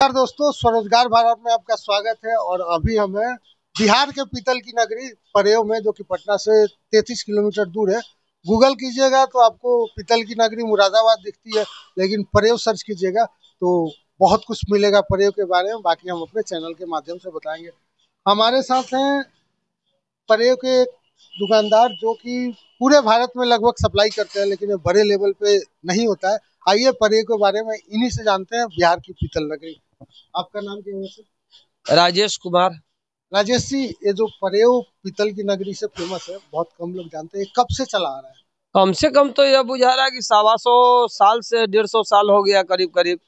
नमस्कार दोस्तों, स्वरोजगार भारत में आपका स्वागत है। और अभी हम हैं बिहार के पीतल की नगरी परेव में, जो कि पटना से 33 किलोमीटर दूर है। गूगल कीजिएगा तो आपको पीतल की नगरी मुरादाबाद दिखती है, लेकिन परेव सर्च कीजिएगा तो बहुत कुछ मिलेगा परेव के बारे में। बाकी हम अपने चैनल के माध्यम से बताएंगे। हमारे साथ हैं परेव के एक दुकानदार जो कि पूरे भारत में लगभग सप्लाई करते हैं, लेकिन ये बड़े लेवल पे नहीं होता है। आइए परेव के बारे में इन्हीं से जानते हैं, बिहार की पीतल नगरी। आपका नाम क्या है? राजेश कुमार। राजेश जी, ये जो परेव पीतल की नगरी से फेमस है, बहुत कम लोग जानते हैं, कब से चला आ रहा है? कम से कम तो यह बुझा रहा है कि 125 साल से 150 साल हो गया करीब करीब।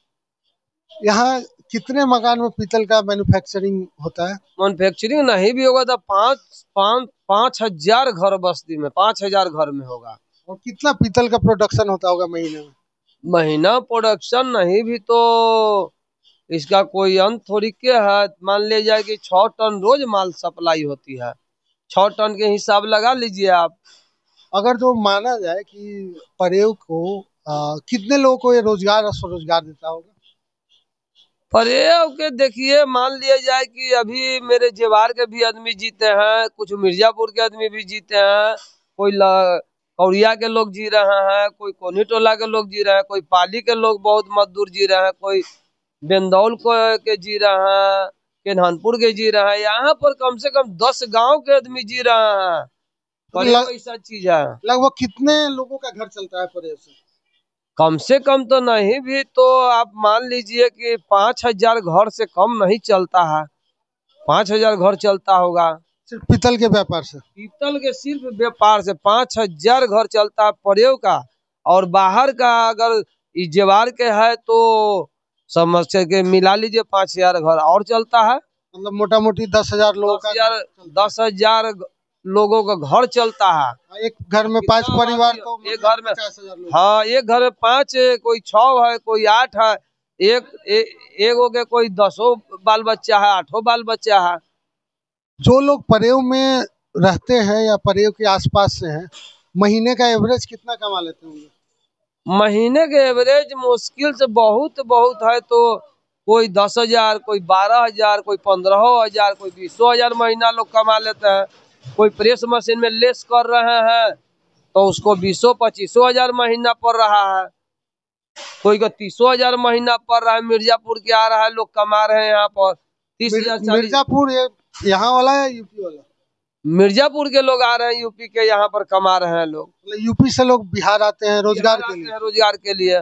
यहाँ कितने मकान में पीतल का मैन्युफैक्चरिंग होता है? मैन्युफैक्चरिंग नहीं भी होगा तो 5,000 घर बस्ती में 5,000 घर में होगा। और कितना पीतल का प्रोडक्शन होता होगा महीने में? महीना प्रोडक्शन नहीं भी तो इसका कोई अंत थोड़ी के है। मान ले जाए कि 6 टन रोज माल सप्लाई होती है। 6 टन के हिसाब लगा लीजिए आप। अगर जो माना जाए कि परेव को कितने लोगों को ये रोजगार और स्वरोजगार देता होगा? परेव के देखिए, मान लिया जाए कि अभी मेरे जेवार के भी आदमी जीते हैं, कुछ मिर्जापुर के आदमी भी जीते हैं, कोई कौड़िया के लोग जी रहे हैं, कोई कोनी टोला के लोग जी रहे हैं, कोई पाली के लोग बहुत मजदूर जी रहे हैं, कोई बेंदौल के जी रहे हैं, केनहनपुर के जी रहे हैं। यहाँ पर कम से कम 10 गांव के आदमी जी रहे हैं। परेव ऐसा चीज है। लगभग कितने लोगों का घर चलता है परेव से? कम से कम तो नहीं भी तो आप मान लीजिए कि 5,000 घर से कम नहीं चलता है। 5,000 घर चलता होगा सिर्फ पीतल के व्यापार से? पीतल के सिर्फ व्यापार से 5,000 घर चलता है परेव का। और बाहर का अगर जेवार के है तो समझ के मिला लीजिए 5,000 घर और चलता है। मतलब मोटा मोटी 10,000 लोगों का 10,000 लोगों का घर चलता है। एक घर में 5 परिवार तो एक घर में 50,000 लोग। हाँ, एक घर में 5, कोई 6 है, कोई 8 है, एक हो के कोई 10 बाल बच्चा है, 8 बाल बच्चा है। जो लोग परेव में रहते हैं या परेव के आसपास से हैं, महीने का एवरेज कितना कमा लेते होंगे? महीने के एवरेज मुश्किल से बहुत है तो कोई 10,000, कोई 12,000, कोई 15,000, कोई 20,000 महीना लोग कमा लेते हैं। कोई प्रेस मशीन में लेस कर रहे हैं तो उसको 20,000-25,000 महीना पड़ रहा है। कोई को 30,000 महीना पड़ रहा है। मिर्जापुर के आ रहा है, लोग कमा रहे हैं यहाँ पर 30,000। मिर्जापुर यहाँ वाला है यूपी वाला? मिर्जापुर के लोग आ रहे हैं, यूपी के यहाँ पर कमा रहे हैं लोग। मतलब यूपी से लोग बिहार आते हैं रोजगार के लिए? रोजगार के लिए।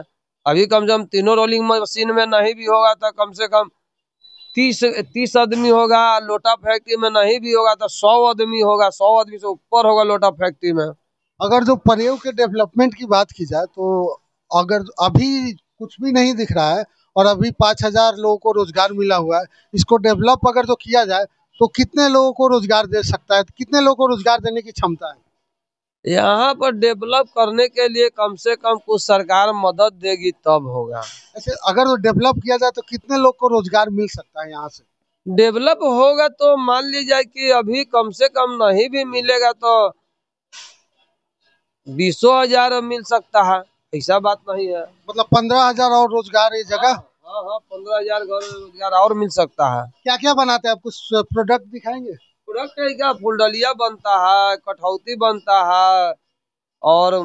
अभी कम से कम तीनों रोलिंग मशीन में नहीं भी होगा तो कम से कम 30 आदमी होगा। लोटा फैक्ट्री में नहीं भी होगा तो 100 आदमी होगा। 100 आदमी से ऊपर होगा लोटा फैक्ट्री में। अगर जो परेव के डेवलपमेंट की बात की जाए तो अगर अभी कुछ भी नहीं दिख रहा है और अभी 5,000 लोगों को रोजगार मिला हुआ है, इसको डेवलप अगर जो किया जाए तो कितने लोगों को रोजगार दे सकता है? कितने लोगों को रोजगार देने की क्षमता है? यहाँ पर डेवलप करने के लिए कम से कम कुछ सरकार मदद देगी तब होगा। ऐसे अगर वो डेवलप किया जाए तो कितने लोग को रोजगार मिल सकता है यहाँ से? डेवलप होगा तो मान लीजिए कि अभी कम से कम नहीं भी मिलेगा तो 20,000 मिल सकता है। ऐसा बात नहीं है। मतलब 15,000 और रोजगार ये जगह? हाँ, 15,000 रोजगार और मिल सकता है। क्या क्या बनाते हैं आप? कुछ प्रोडक्ट दिखाएंगे? प्रोडक्ट क्या, फुलडलिया बनता है, कठौती बनता है, और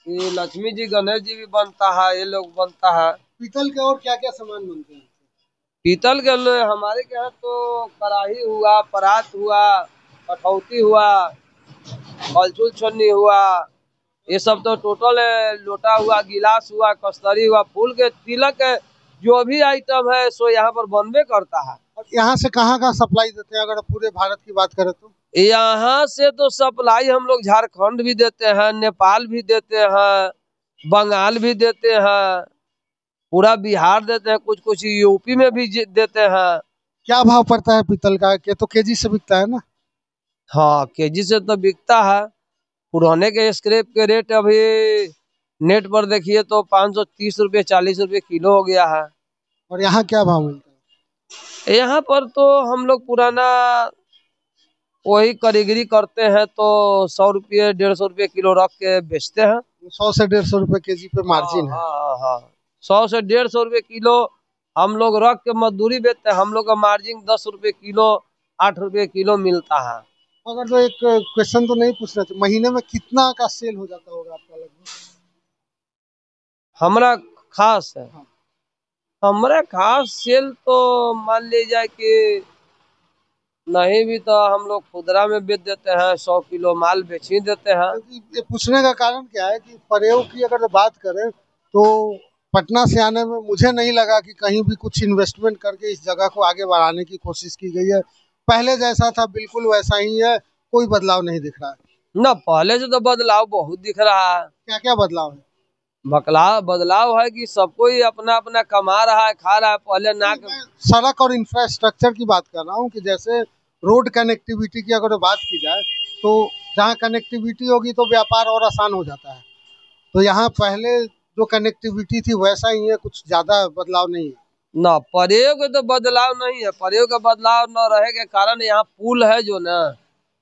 ये लक्ष्मी जी गणेश जी भी बनता है, ये लोग बनता है। पीतल के और क्या क्या सामान बनते हैं? पीतल के हमारे के यहाँ तो कढ़ाई हुआ, परात हुआ, कठौती हुआ, कलछुल छन्नी हुआ, ये सब तो टोटल है। लोटा हुआ, गिलास हुआ, कस्तरी हुआ, फूल के तिलक जो भी आइटम है सो यहाँ पर बनबे करता है। और यहाँ से कहाँ सप्लाई देते हैं अगर पूरे भारत की बात करें तो? यहाँ से तो सप्लाई हम लोग झारखंड भी देते हैं, नेपाल भी देते हैं, बंगाल भी देते हैं, पूरा बिहार देते हैं, कुछ कुछ यूपी में भी देते हैं। क्या भाव पड़ता है पीतल का? के तो केजी से बिकता है ना? हाँ, केजी से तो बिकता है। पुराने के स्क्रैप के रेट अभी नेट पर देखिए तो 530 रुपये 40 रुपये किलो हो गया है। और यहाँ क्या भाव मिलता है? यहाँ पर तो हम लोग पुराना वही कारीगरी करते हैं तो 100 रुपये 150 रुपये किलो रख के बेचते हैं। 100 से 150 रुपये केजी पे मार्जिन है? हाँ, 100 से 150 रुपये किलो हम लोग रख के मजदूरी बेचते हैं, हम लोग का मार्जिन 10 रुपए किलो 8 रुपए किलो मिलता है। अगर तो एक क्वेश्चन तो नहीं पूछना चाहिए, महीने में कितना का सेल हो जाता होगा आपका लगभग? हमारा खास है, हाँ। हमारा खास सेल तो मान लीजिए कि नहीं भी तो हम लोग खुदरा में बेच देते हैं, 100 किलो माल बेच ही देते हैं। क्योंकि ये पूछने का कारण क्या है कि प्रयोग की अगर बात करें तो पटना से आने में मुझे नहीं लगा कि कहीं भी कुछ इन्वेस्टमेंट करके इस जगह को आगे बढ़ाने की कोशिश की गई है। पहले जैसा था बिल्कुल वैसा ही है, कोई बदलाव नहीं दिख रहा है। ना पहले से तो बदलाव बहुत दिख रहा है। क्या क्या बदलाव है? बदलाव है कि सब कोई अपना अपना कमा रहा है, खा रहा है। पहले ना मैं सड़क और इंफ्रास्ट्रक्चर की बात कर रहा हूँ कि जैसे रोड कनेक्टिविटी की अगर बात की जाए तो जहाँ कनेक्टिविटी होगी तो व्यापार और आसान हो जाता है। तो यहाँ पहले जो कनेक्टिविटी थी वैसा ही है, कुछ ज़्यादा बदलाव नहीं है। ना प्रयोग तो बदलाव नहीं है, प्रयोग का बदलाव न रहे के कारण यहाँ पुल है जो ना,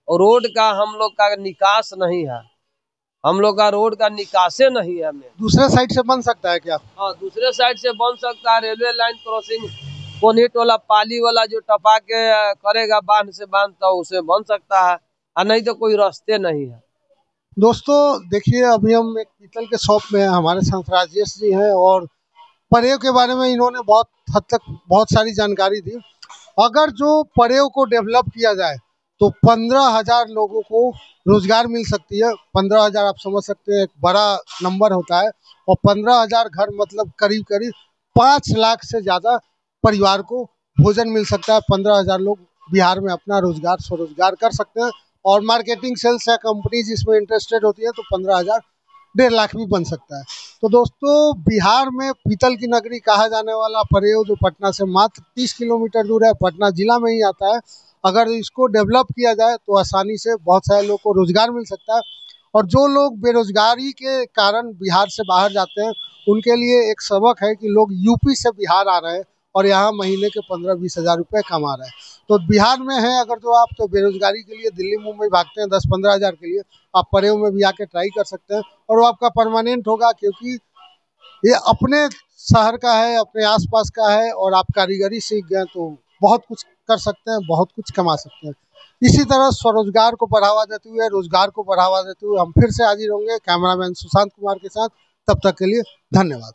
और रोड का हम लोग का निकास नहीं है, हम लोग का रोड का निकासे नहीं है। हमें दूसरे साइड से बन सकता है क्या? हाँ, दूसरे साइड से बन सकता है। रेलवे लाइन क्रॉसिंग कोनेट वाला पाली वाला जो टपा के करेगा बांध से बांध, तो उसे बन सकता है, और नहीं तो कोई रास्ते नहीं है। दोस्तों देखिए, अभी हम एक पीतल के शॉप में हैं, हमारे साथ राजेश जी हैं और प्रयोग के बारे में इन्होंने बहुत हद तक बहुत सारी जानकारी दी। अगर जो प्रयोग को डेवलप किया जाए तो 15,000 लोगों को रोजगार मिल सकती है। 15,000 आप समझ सकते हैं एक बड़ा नंबर होता है, और 15,000 घर मतलब करीब करीब 5 लाख से ज़्यादा परिवार को भोजन मिल सकता है। 15,000 लोग बिहार में अपना रोजगार स्वरोजगार कर सकते हैं, और मार्केटिंग सेल्स या कंपनीज इसमें इंटरेस्टेड होती है तो 15,000 1.5 लाख भी बन सकता है। तो दोस्तों बिहार में पीतल की नगरी कहा जाने वाला प्रयोग जो पटना से मात्र 30 किलोमीटर दूर है, पटना जिला में ही आता है, अगर इसको डेवलप किया जाए तो आसानी से बहुत सारे लोग को रोजगार मिल सकता है। और जो लोग बेरोजगारी के कारण बिहार से बाहर जाते हैं उनके लिए एक सबक है कि लोग यूपी से बिहार आ रहे हैं और यहाँ महीने के 15-20 हज़ार रुपये कमा रहे हैं। तो बिहार में है अगर जो आप तो बेरोजगारी के लिए दिल्ली मुंबई भागते हैं 10-15 हज़ार के लिए, आप प्रयोग में भी आके ट्राई कर सकते हैं और वो आपका परमानेंट होगा, क्योंकि ये अपने शहर का है, अपने आसपास का है, और आप कारीगरी सीख गए तो बहुत कुछ कर सकते हैं, बहुत कुछ कमा सकते हैं। इसी तरह स्वरोजगार को बढ़ावा देते हुए, रोजगार को बढ़ावा देते हुए हम फिर से हाजिर होंगे कैमरामैन सुशांत कुमार के साथ। तब तक के लिए धन्यवाद।